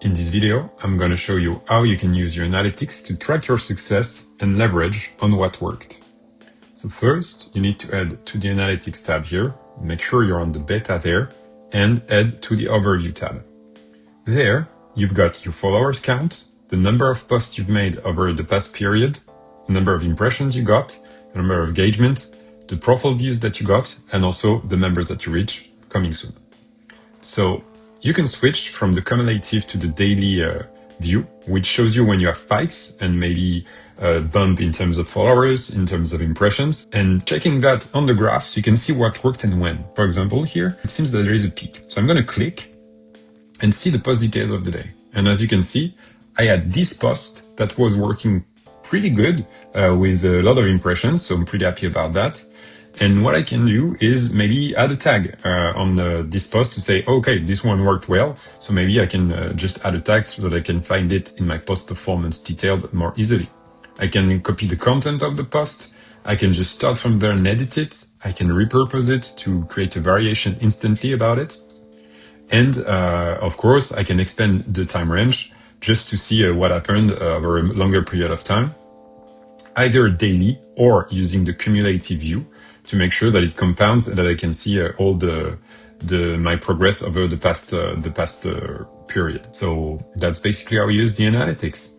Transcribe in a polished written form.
In this video, I'm going to show you how you can use your analytics to track your success and leverage on what worked. So first, you need to head to the Analytics tab here, make sure you're on the beta there, and head to the Overview tab. There, you've got your followers count, the number of posts you've made over the past period, the number of impressions you got, the number of engagement, the profile views that you got, and also the members that you reach coming soon. So you can switch from the cumulative to the daily view, which shows you when you have spikes and maybe a bump in terms of followers, in terms of impressions. And checking that on the graphs, you can see what worked and when. For example, here, it seems that there is a peak. So I'm going to click and see the post details of the day. And as you can see, I had this post that was working pretty good with a lot of impressions. So I'm pretty happy about that. And what I can do is maybe add a tag on this post to say, okay, this one worked well. So maybe I can just add a tag so that I can find it in my post performance detailed more easily. I can copy the content of the post. I can just start from there and edit it. I can repurpose it to create a variation instantly about it. And of course, I can expand the time range just to see what happened over a longer period of time, either daily or using the cumulative view to make sure that it compounds and that I can see all my progress over the past period. So that's basically how we use the analytics.